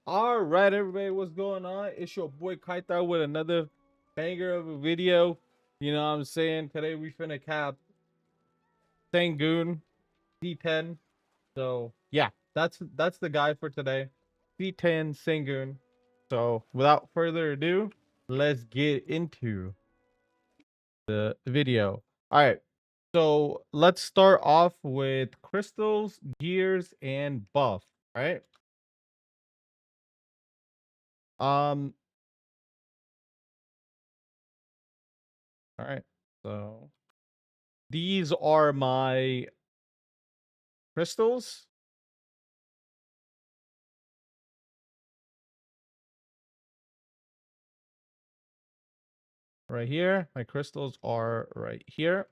All right, everybody, what's going on? It's your boy Kaitar with another banger of a video. You know what I'm saying? Today we finna cap Sangoon c10. So yeah, that's the guy for today. c10 Sangoon. So without further ado, let's get into the video. All right. So let's start off with crystals, gears, and buff. All right. Um, all right. So these are my crystals right here. My crystals are right here.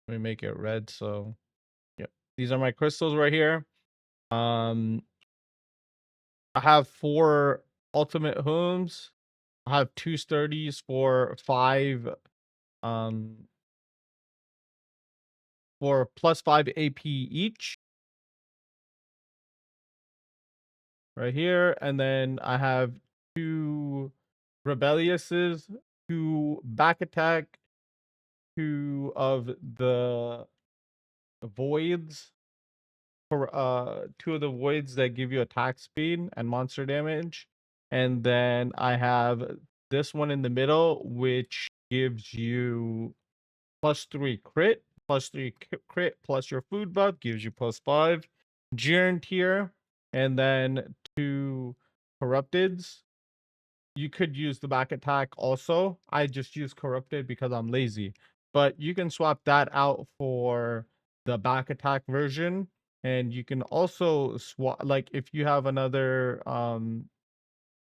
Let me make it red. So, yep. These are my crystals right here. Um, I have 4 ultimate homes. I have 2 sturdies for 5 um for +5 AP each right here, and then I have 2 rebelliouses, 2 back attack, 2 of the voids for 2 of the voids that give you attack speed and monster damage. And then I have this one in the middle, which gives you +3 crit, +3 crit, plus your food buff gives you +5 guarantee. And then 2 corrupteds. You could use the back attack also. I just use corrupted because I'm lazy. But you can swap that out for the back attack version. And you can also swap, like if you have another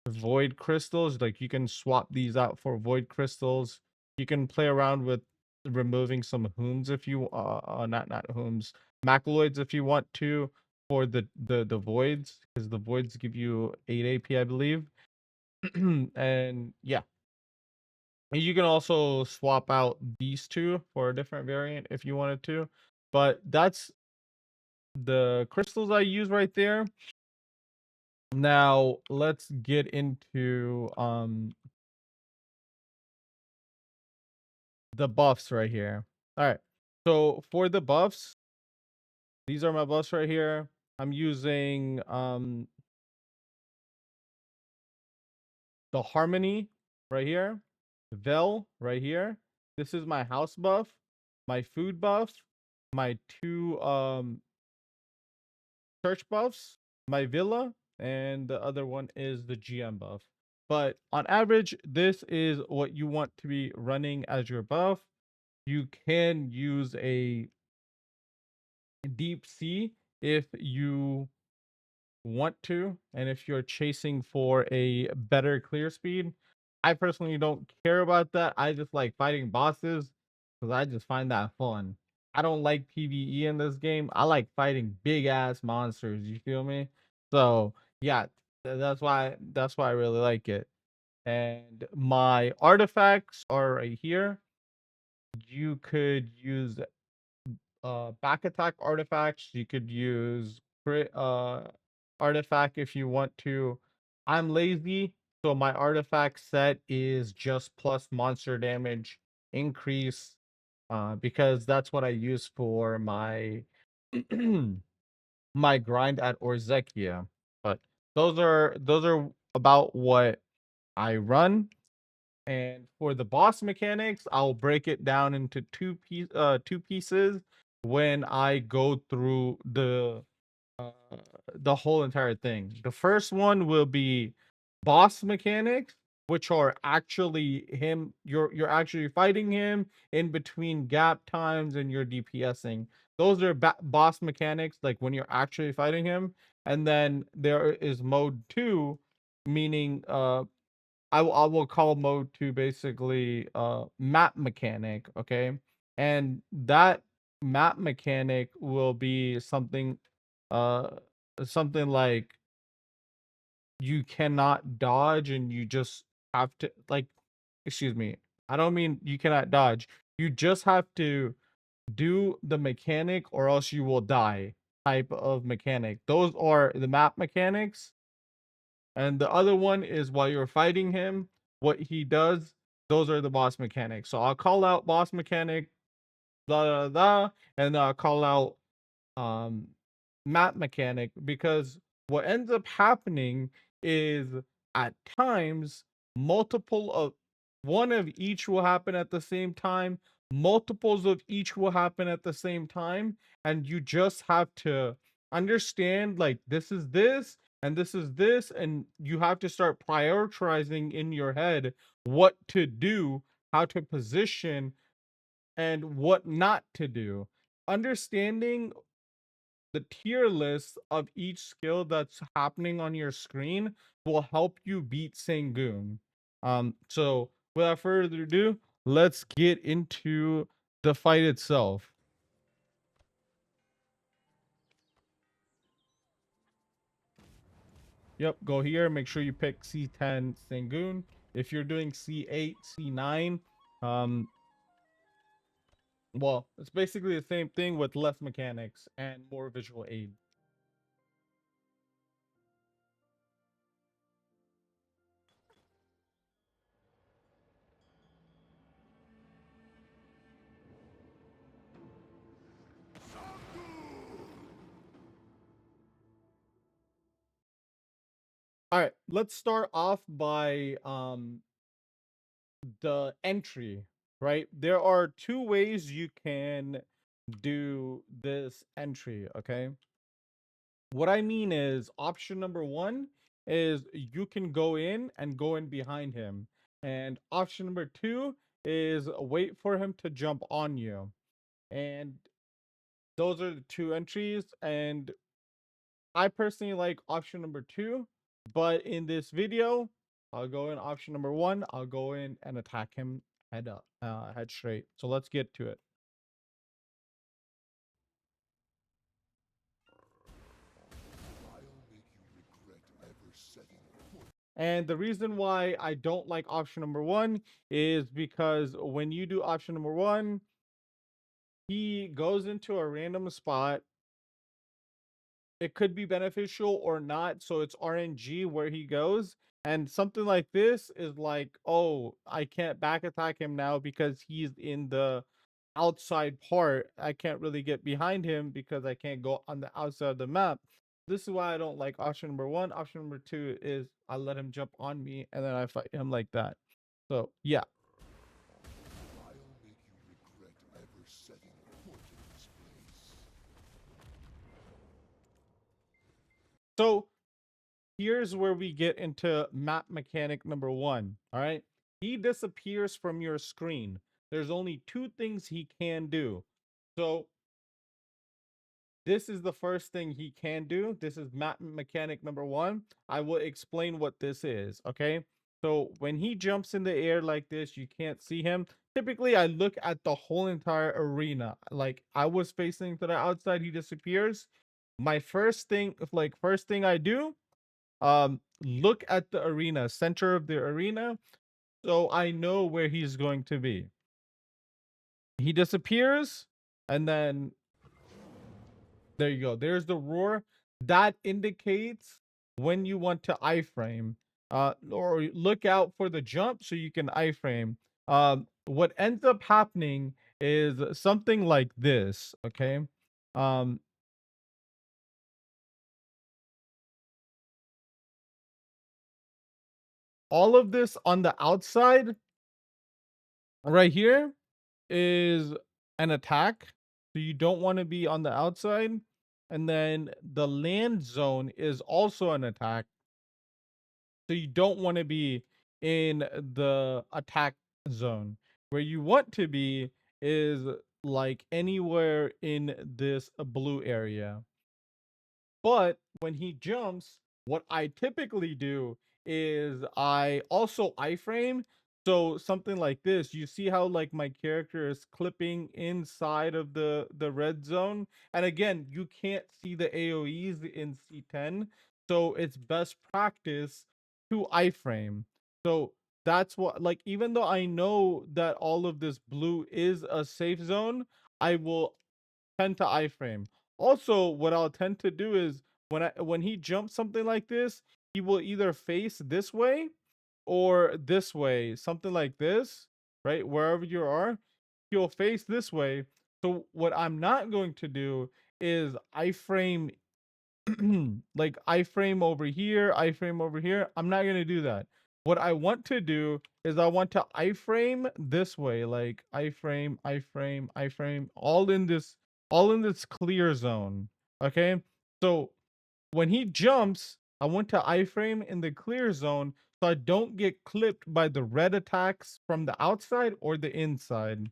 void crystals, like you can swap these out for void crystals. You can play around with removing some hoons if you not hoons, macaloids if you want to, for the voids, because the voids give you 8 AP, I believe. And yeah, you can also swap out these 2 for a different variant if you wanted to. But that's the crystals I use right there. Now let's get into the buffs right here. All right. So for the buffs, these are my buffs right here. I'm using the Harmony right here, Vel right here. This is my house buff, my food buff, my 2 church buffs, my villa, and the other one is the GM buff. But on average, this is what you want to be running as your buff. You can use a deep sea if you want to, and if you're chasing for a better clear speed. I personally don't care about that. I just like fighting bosses because I just find that fun. I don't like PvE in this game. I like fighting big ass monsters. You feel me? So yeah, that's why I really like it. And my artifacts are right here. You could use back attack artifacts. You could use crit artifact if you want to. I'm lazy, so my artifact set is just plus monster damage increase, because that's what I use for my my grind at Orzekia. But those are about what I run. And for the boss mechanics, I'll break it down into 2 pieces when I go through uh, the whole entire thing. The first one will be boss mechanics, which are actually him. You're actually fighting him in between gap times and you're DPSing. Those are boss mechanics, like when you're actually fighting him. And then there is mode 2, meaning I will call mode 2 basically map mechanic, okay? And that map mechanic will be uh something like you cannot dodge and you just have to, like, excuse me. I don't mean you cannot dodge. You just have to do the mechanic or else you will die type of mechanic. Those are the map mechanics. And the other one is while you're fighting him, what he does. Those are the boss mechanics. So I'll call out boss mechanic, blah blah blah, and I'll call out um map mechanic, because what ends up happening is at times multiple of one of each will happen at the same time, multiples of each will happen at the same time, and you just have to understand like this is this and this is this, and you have to start prioritizing in your head what to do, how to position, and what not to do. Understanding the tier list of each skill that's happening on your screen will help you beat Sangoon. So without further ado, let's get into the fight itself. Yep, go here. Make sure you pick C10 Sangoon. If you're doing C8, C9, um, well, it's basically the same thing with less mechanics and more visual aid. All right, let's start off by the entry, right? There are two ways you can do this entry, okay? What I mean is option number one is you can go in and go in behind him. And option number two is wait for him to jump on you. And those are the two entries. And I personally like option number two, but in this video, I'll go in option number one. I'll go in and attack him head up, head straight. So let's get to it. And the reason why I don't like option number one is because when you do option number one, he goes into a random spot. It could be beneficial or not. So it's RNG where he goes. And something like this is like, oh, I can't back attack him now because he's in the outside part. I can't really get behind him because I can't go on the outside of the map. This is why I don't like option number one. Option number two is I let him jump on me and then I fight him like that. So yeah. So here's where we get into map mechanic number one. All right. He disappears from your screen. There's only two things he can do. So this is the first thing he can do. This is map mechanic number one. I will explain what this is. Okay. So when he jumps in the air like this, you can't see him. Typically, I look at the whole entire arena. Like I was facing to the outside, he disappears. My first thing I do, look at the arena, center of the arena, so I know where he's going to be. He disappears, and then there you go. There's the roar. That indicates when you want to iframe. Or look out for the jump so you can iframe. What ends up happening is something like this. Okay. Um, all of this on the outside right here is an attack. So you don't want to be on the outside. And then the land zone is also an attack. So you don't want to be in the attack zone. Where you want to be is like anywhere in this blue area. But when he jumps, what I typically do is I also iframe. So something like this, you see how like my character is clipping inside of the red zone. And again, you can't see the AoEs in C10. So it's best practice to iframe. So that's what, like, even though I know that all of this blue is a safe zone, I will tend to iframe. Also, what I'll tend to do is when he jumps something like this, he will either face this way or this way, something like this, right? Wherever you are, he'll face this way. So what I'm not going to do is iframe like iframe over here, iframe over here. I'm not going to do that. What I want to do is I want to iframe this way, like iframe, iframe, iframe, all in this clear zone. Okay? So when he jumps, I want to iframe in the clear zone so I don't get clipped by the red attacks from the outside or the inside.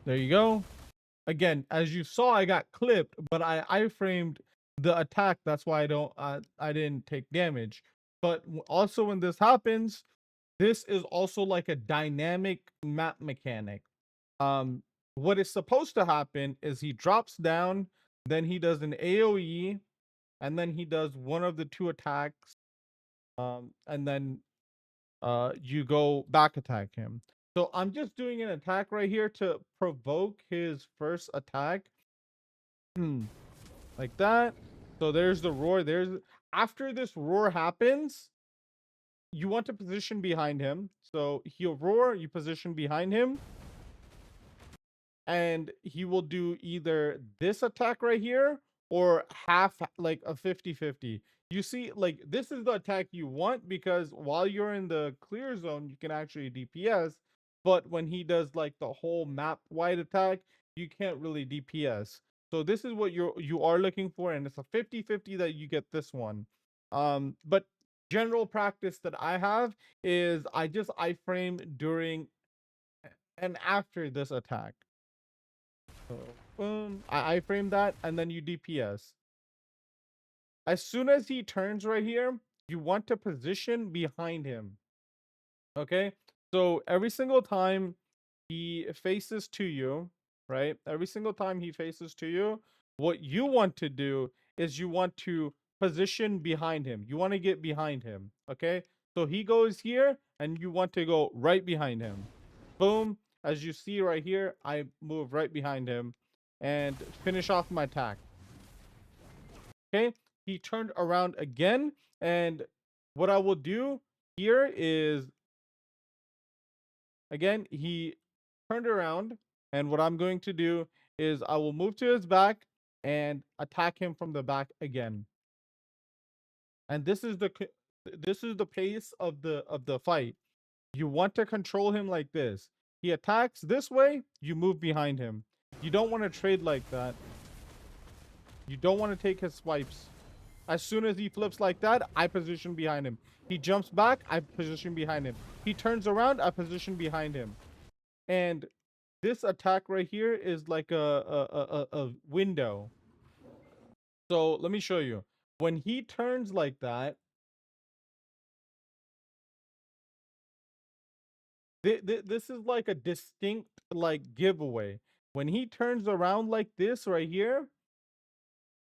There you go. Again, as you saw, I got clipped, but I iframed the attack. That's why I didn't take damage. But also when this happens, this is also like a dynamic map mechanic. Um, what is supposed to happen is he drops down, then he does an AoE, and then he does one of the two attacks, and then you go back attack him. So I'm just doing an attack right here to provoke his first attack. Like that. So there's the roar. There's after this roar happens, you want to position behind him. So he'll roar, you position behind him, and he will do either this attack right here or half, like a 50-50. You see, like, this is the attack you want because while you're in the clear zone you can actually DPS, but when he does like the whole map wide attack, you can't really DPS. So this is what you are looking for, and it's a 50-50 that you get this one. But general practice that I have is I just iframe during and after this attack. So boom, I frame that, and then you DPS. As soon as he turns right here, you want to position behind him. Okay, so every single time he faces to you, right? Every single time he faces to you, what you want to do is you want to position behind him. You want to get behind him. Okay, so he goes here, and you want to go right behind him. Boom. As you see right here, I move right behind him and finish off my attack. Okay. He turned around again. And what I will do here is, again, he turned around. And what I'm going to do is I will move to his back and attack him from the back again. And this is the pace of the fight. You want to control him like this. He attacks this way, you move behind him. You don't want to trade like that. You don't want to take his swipes. As soon as he flips like that, I position behind him. He jumps back, I position behind him. He turns around, I position behind him. And this attack right here is like a window. So let me show you. When he turns like that, this is like a distinct like giveaway. When he turns around like this right here,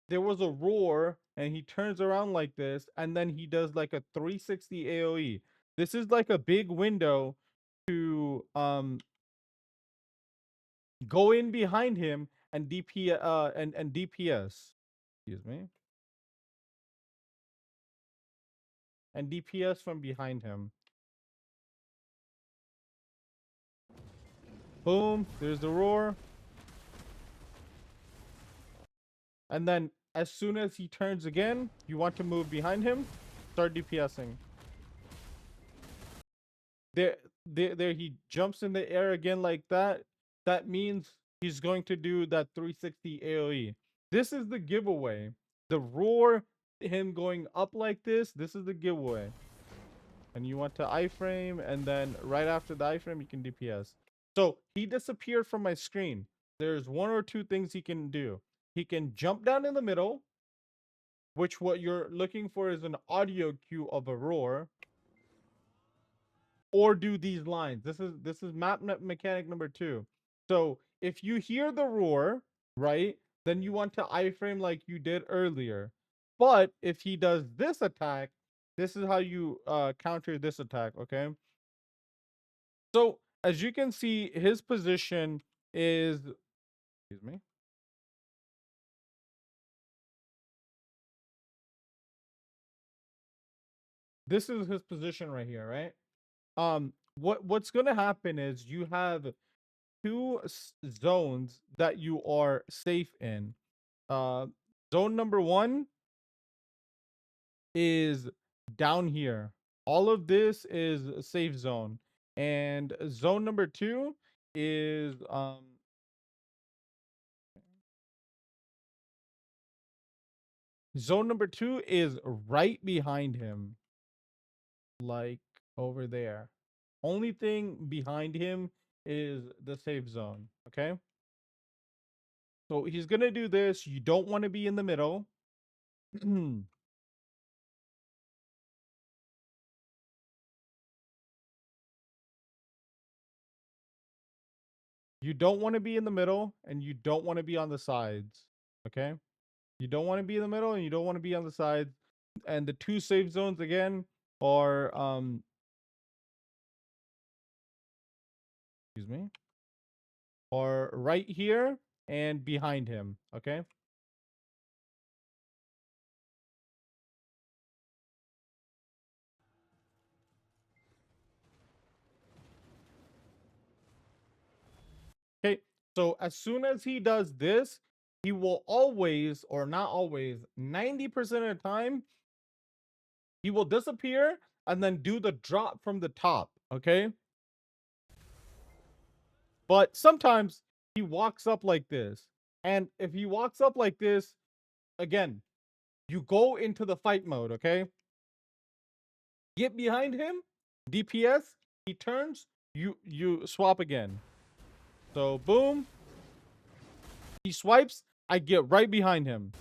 there was a roar, and he turns around like this, and then he does like a 360 AoE. This is like a big window to go in behind him and and DPS. Excuse me. And DPS from behind him. Boom, there's the roar. And then as soon as he turns again, you want to move behind him, start DPSing. There he jumps in the air again like that. That means he's going to do that 360 AoE. This is the giveaway. The roar, him going up like this is the giveaway. And you want to iframe, and then right after the iframe, you can DPS. So he disappeared from my screen. There's one or two things he can do. He can jump down in the middle, which what you're looking for is an audio cue of a roar, or do these lines. This is map mechanic number 2. So if you hear the roar, right, then you want to iframe like you did earlier. But if he does this attack, this is how you counter this attack. Okay, so as you can see, his position is, excuse me, this is his position right here, right? What's gonna happen is you have two zones that you are safe in. Uh, Zone number one is down here. All of this is a safe zone, and zone number two is zone number two is right behind him, like over there. Only thing behind him is the safe zone. Okay. So he's gonna do this. You don't want to be in the middle. You don't want to be in the middle, and you don't want to be on the sides. Okay. You don't want to be in the middle, and you don't want to be on the sides. And the two safe zones again are excuse me, are right here and behind him. Okay. Okay. So as soon as he does this, he will always, or not always, 90% of the time, he will disappear and then do the drop from the top. Okay. But sometimes he walks up like this. And if he walks up like this, again, you go into the fight mode. Okay. Get behind him, DPS, he turns, you swap again. So boom, he swipes, I get right behind him.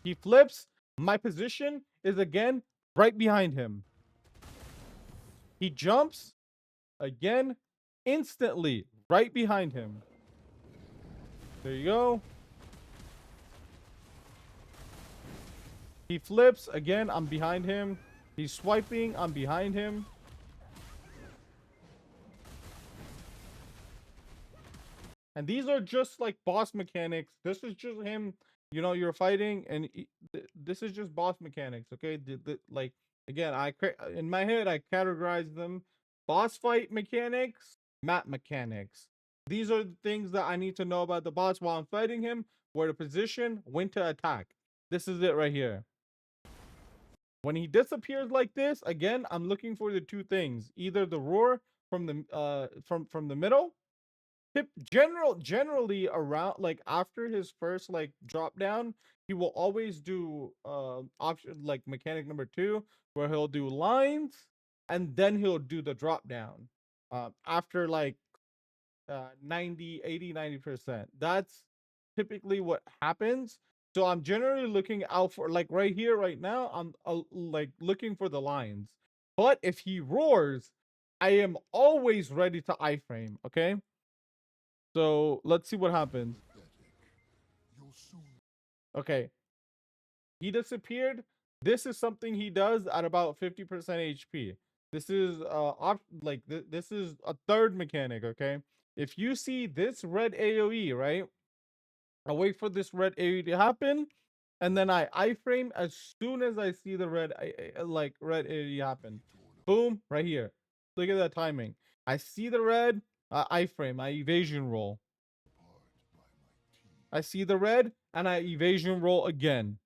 He flips, my position is again right behind him. He jumps again, instantly right behind him. There you go. He flips again, I'm behind him. He's swiping, I'm behind him. And these are just like boss mechanics. This is just him, you're fighting, and this is just boss mechanics. Okay, like again, in my head I categorize them: boss fight mechanics, map mechanics. These are the things that I need to know about the boss while I'm fighting him: where to position, when to attack. This is it right here. When he disappears like this, again, I'm looking for the two things: either the roar from the from the middle. Generally around, like, after his first like drop down, he will always do option like mechanic number two, where he'll do lines and then he'll do the drop down after like 90 80 90%. That's typically what happens. So I'm generally looking out for, like, right here right now, I'm like looking for the lines. But if he roars, I am always ready to iframe. Okay, so let's see what happens. Okay, he disappeared. This is something he does at about 50% HP. This is this is a third mechanic. Okay, if you see this red AoE, right? I wait for this red AoE to happen, and then I iframe as soon as I see the red AoE happen. Boom, right here. Look at that timing. I see the red, iframe, I evasion roll. I see the red, and I evasion roll again.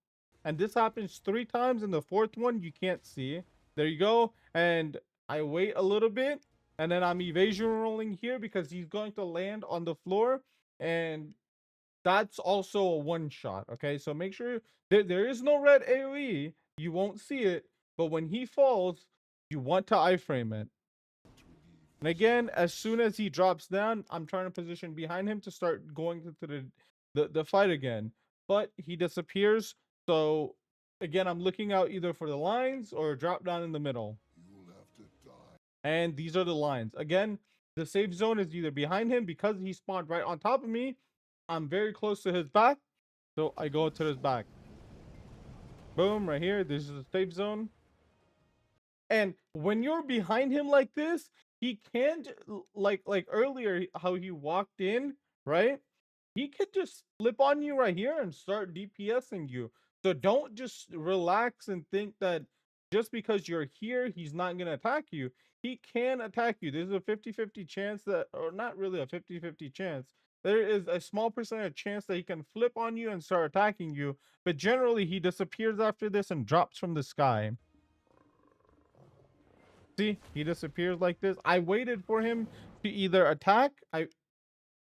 And this happens 3 times, and the fourth one you can't see. There you go. And I wait a little bit, and then I'm evasion rolling here because he's going to land on the floor, and that's also a one shot. Okay, so make sure there is no red AoE. You won't see it, but when he falls, you want to iframe it. And again, as soon as he drops down, I'm trying to position behind him to start going into the fight again. But he disappears. So again, I'm looking out either for the lines or drop down in the middle. And these are the lines. Again, the safe zone is either behind him because he spawned right on top of me. I'm very close to his back. So I go to his back. Boom, right here. This is the safe zone. And when you're behind him like this, he can't, like earlier how he walked in, right? He could just flip on you right here and start DPSing you. So don't just relax and think that just because you're here, he's not going to attack you. He can attack you. There's a 50-50 chance that, or not really a 50-50 chance. There is a small percentage chance that he can flip on you and start attacking you. But generally, he disappears after this and drops from the sky. See, he disappears like this. I waited for him to either attack.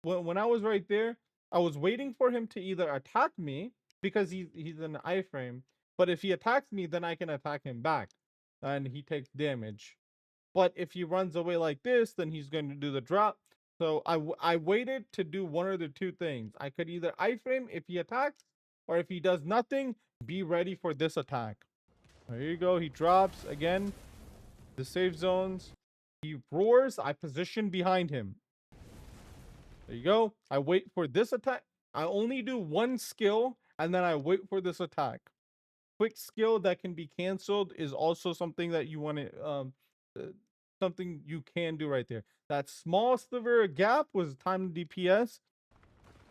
When I was right there, I was waiting for him to either attack me because he's an iframe. But if he attacks me, then I can attack him back, and he takes damage. But if he runs away like this, then he's going to do the drop. So I waited to do one of the two things. I could either iframe if he attacks, or if he does nothing, be ready for this attack. There you go. He drops again. The safe zones. He roars. I position behind him. There you go. I wait for this attack. I only do one skill and then I wait for this attack. Quick skill that can be canceled is also something that you want to uh, something you can do right there. That small sliver gap was time DPS,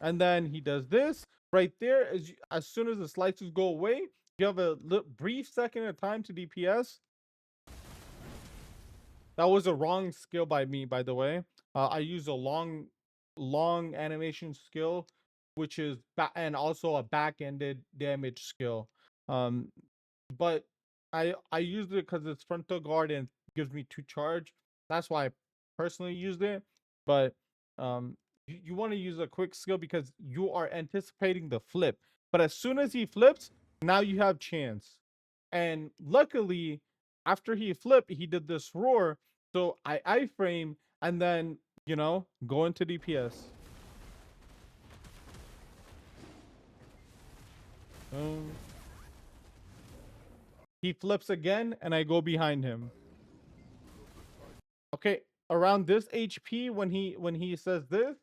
and then he does this right there. As soon as the slices go away, you have a brief second of time to DPS. That was a wrong skill by me, by the way. I use a long animation skill, which is and also a back-ended damage skill. But I used it because it's frontal guard and gives me 2 charge. That's why I personally used it. But you want to use a quick skill because you are anticipating the flip. But as soon as he flips, now you have chance. And luckily, after he flipped, he did this roar. So I iframe and then, go into DPS. He flips again and I go behind him. Okay, around this HP when he says this,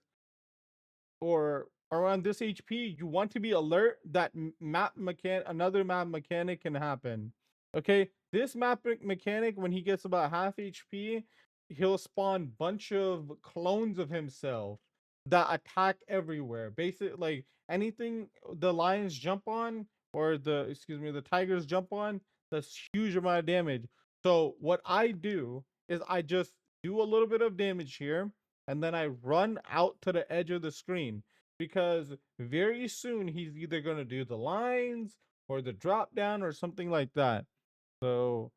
or around this HP, you want to be alert that another map mechanic can happen. Okay, this map mechanic, when he gets about half HP, he'll spawn bunch of clones of himself that attack everywhere. Basically, like anything the lions jump on, or the tigers jump on, that's huge amount of damage. So what I do is I just do a little bit of damage here, and then I run out to the edge of the screen, because very soon he's either going to do the lines or the drop down or something like that. So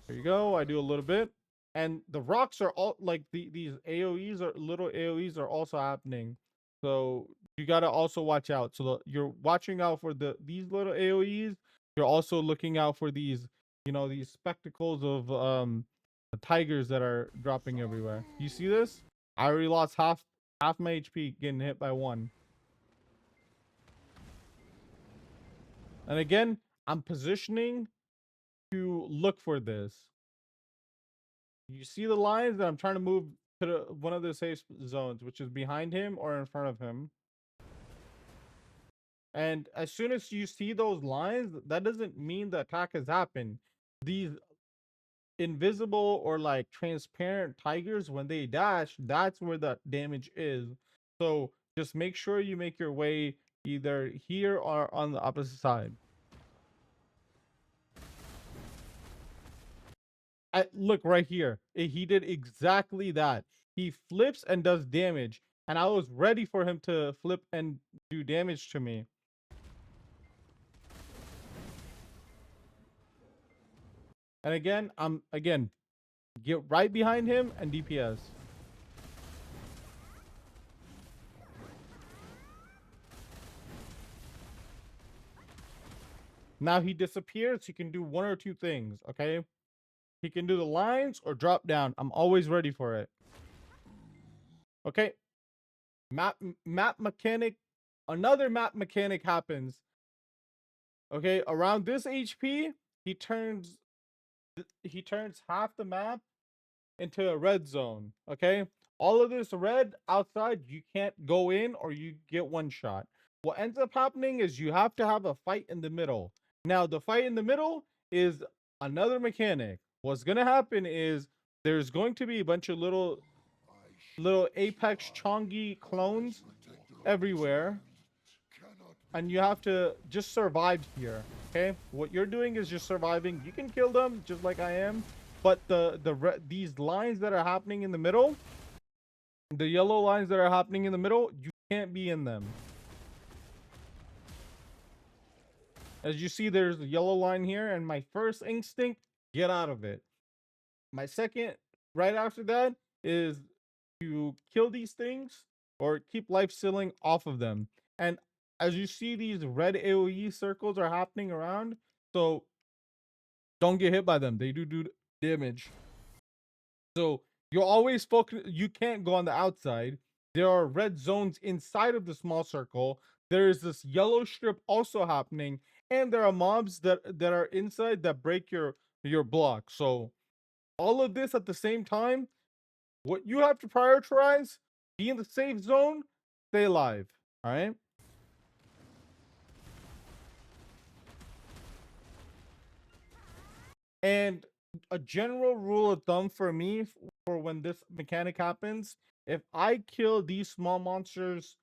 there you go. I do a little bit, and the rocks are all like these AoEs or little AoEs are also happening. So you got to also watch out. So you're watching out for these little AoEs. You're also looking out for these spectacles of the tigers that are dropping everywhere. You see this? I already lost half my HP getting hit by one. And again, I'm positioning to look for this. You see the lines that I'm trying to move to one of the safe zones, which is behind him or in front of him. And as soon as you see those lines, that doesn't mean the attack has happened. These invisible or like transparent tigers, when they dash, that's where the damage is. So just make sure you make your way either here or on the opposite side. Look right here. He did exactly that. He flips and does damage, and I was ready for him to flip and do damage to me. And again, get right behind him and DPS. Now he disappears. He can do one or two things, okay? He can do the lines or drop down. I'm always ready for it. Okay. Map mechanic. Another map mechanic happens. Okay, around this HP, he turns half the map into a red zone. Okay, all of this red outside, you can't go in or you get one shot. What ends up happening is you have to have a fight in the middle. Now the fight in the middle is another mechanic. What's gonna happen is there's going to be a bunch of little Apex Chongi clones everywhere. and you have to just survive here. Okay, what you're doing is just surviving. You can kill them just like I am, but these lines that are happening in the middle, the yellow lines that are happening in the middle, you can't be in them. As you see, there's a yellow line here, and my first instinct, get out of it. My second, right after that, is to kill these things or keep life stealing off of them. And as you see, these red AoE circles are happening around, so don't get hit by them. They do damage. So you're always focused. You can't go on the outside. There are red zones inside of the small circle. There is this yellow strip also happening, and there are mobs that are inside that break your block. So all of this at the same time, what you have to prioritize, be in the safe zone, stay alive. All right. And a general rule of thumb for me for when this mechanic happens, if I kill these small monsters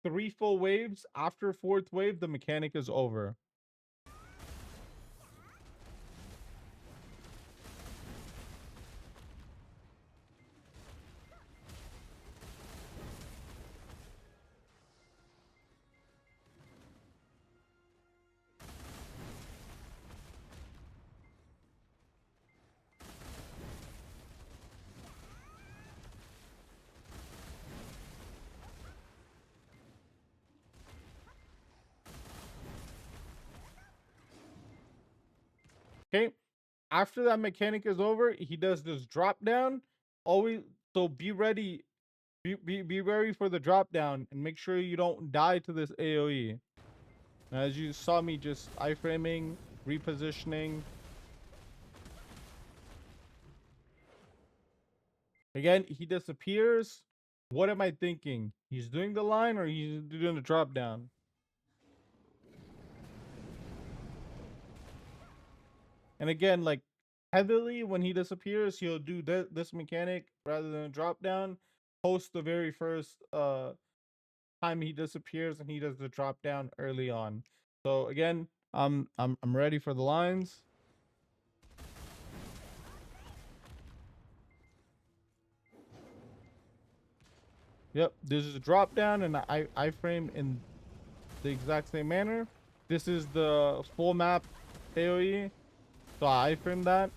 3 full waves, after 4th wave, the mechanic is over. Okay. After that mechanic is over, he does this drop down. Always, so be ready. Be ready for the drop down and make sure you don't die to this AoE. As you saw me just iframing, repositioning. Again, he disappears. What am I thinking? He's doing the line or he's doing the drop down? And again, like heavily when he disappears, he'll do this mechanic rather than a drop down. Post the very first time he disappears, and he does the drop down early on. So again, I'm ready for the lines. Yep, this is a drop down, and I frame in the exact same manner. This is the full map AoE, so I frame that.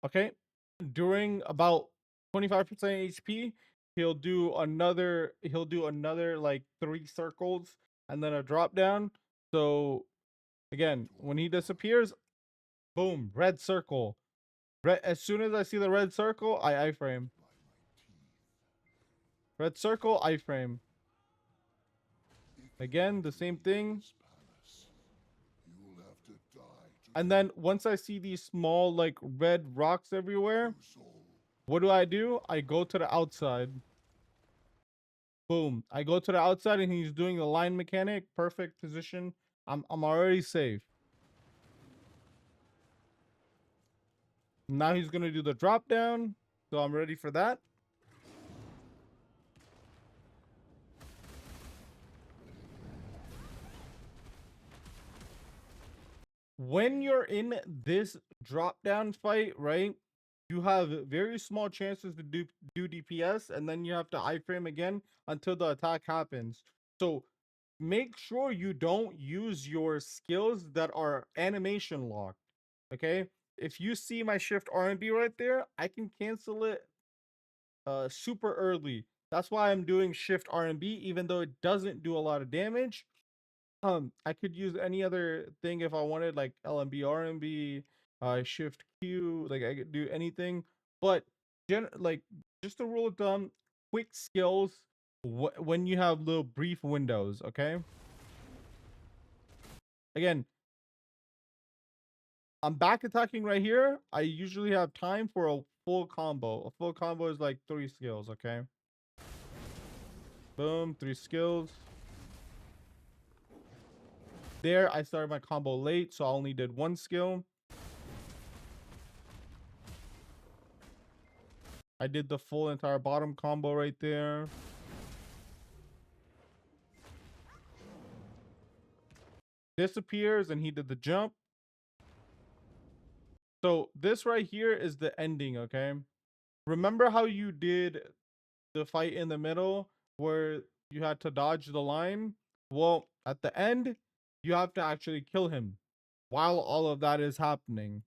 Okay, during about 25% HP, he'll do another like 3 circles and then a drop down. So again, when he disappears, boom, red circle. As soon as I see the red circle, I iframe. Red circle, iframe. Again, the same thing. And then once I see these small like red rocks everywhere, what do? I go to the outside. Boom. I go to the outside and he's doing the line mechanic. Perfect position. I'm already safe. Now he's gonna do the drop down. So I'm ready for that. When you're in this drop down fight, right? You have very small chances to do DPS, and then you have to iframe again until the attack happens. So make sure you don't use your skills that are animation locked. Okay? If you see my shift R&B right there, I can cancel it super early. That's why I'm doing shift R&B, even though it doesn't do a lot of damage. I could use any other thing if I wanted, like LMB, RMB, Shift Q. Like I could do anything, but like just a rule of thumb: quick skills when you have little brief windows. Okay. Again, I'm back attacking right here. I usually have time for a full combo. A full combo is like 3 skills. Okay. Boom, 3 skills. There, I started my combo late, so I only did 1 skill. I did the full entire bottom combo right there. disappears and he did the jump. So this right here is the ending, okay? Remember how you did the fight in the middle where you had to dodge the line? Well, at the end, you have to actually kill him while all of that is happening.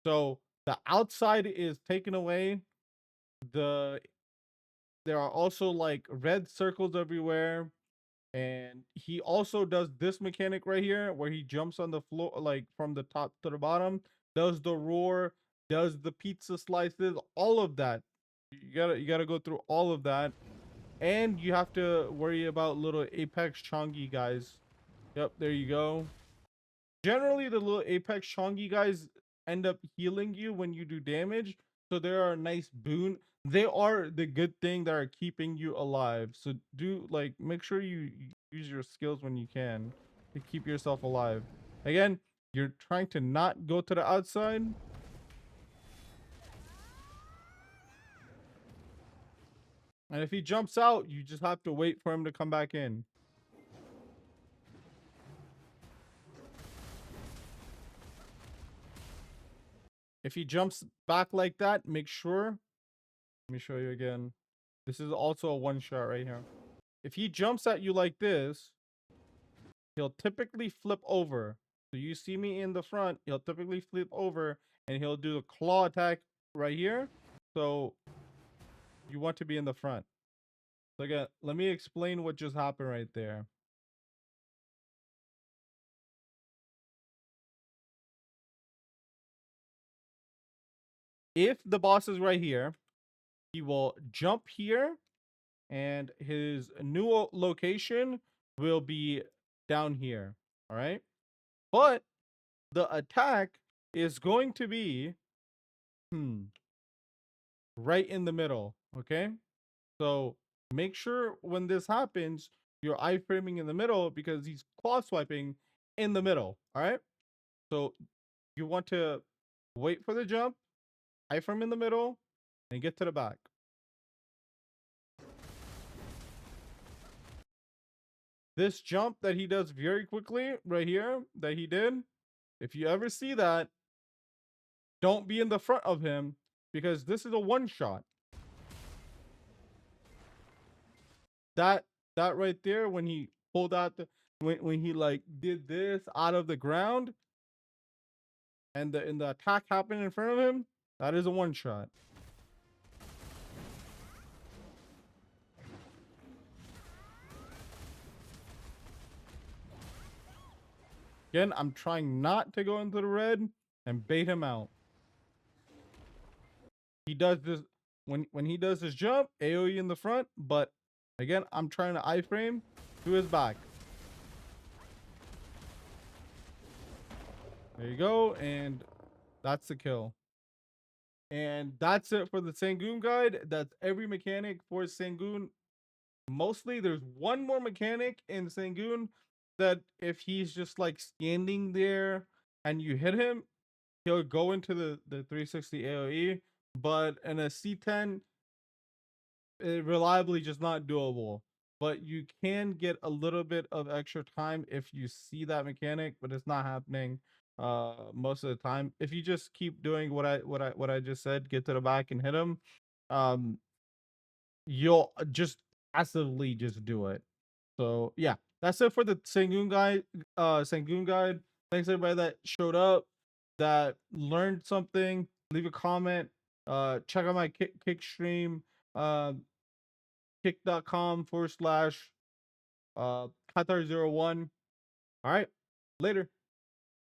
So the outside is taken away. There are also like red circles everywhere. And he also does this mechanic right here where he jumps on the floor, like from the top to the bottom, does the roar, does the pizza slices, all of that. You gotta go through all of that. And you have to worry about little Apex Chongi guys. Yep, there you go. Generally, the little Apex Chongi guys end up healing you when you do damage. So they're a nice boon. They are the good thing that are keeping you alive. So do like make sure you use your skills when you can to keep yourself alive. Again, you're trying to not go to the outside. And if he jumps out, you just have to wait for him to come back in. If he jumps back like that, make sure. Let me show you again. This is also a one shot right here. If he jumps at you like this, he'll typically flip over. So you see me in the front, he'll typically flip over and he'll do a claw attack right here. So you want to be in the front. So again, let me explain what just happened right there. If the boss is right here, he will jump here and his new location will be down here. All right. But the attack is going to be right in the middle. Okay. So make sure when this happens, you're iframing in the middle because he's claw swiping in the middle. All right. So you want to wait for the jump, iframe in the middle, and get to the back. This jump that he does very quickly right here that he did, if you ever see that, don't be in the front of him because this is a one shot. That that right there when he pulled out the when he like did this out of the ground and the attack happened in front of him, that is a one shot. Again, I'm trying not to go into the red and bait him out. He does this when he does his jump, AoE in the front, but again, I'm trying to iframe to his back. There you go, and that's the kill. And that's it for the Sangoon guide. That's every mechanic for Sangoon. Mostly, there's one more mechanic in Sangoon that if he's just like standing there and you hit him, he'll go into the 360 AoE. But in a C10, it reliably just not doable. But you can get a little bit of extra time if you see that mechanic, but it's not happening most of the time. If you just keep doing what I just said, get to the back and hit him, um you'll just passively just do it. So yeah, that's it for the Sangoon guide. Sangoon guide. Thanks everybody that showed up, that learned something. Leave a comment. Check out my kick stream. Kick.com/Qatar01. All right, later.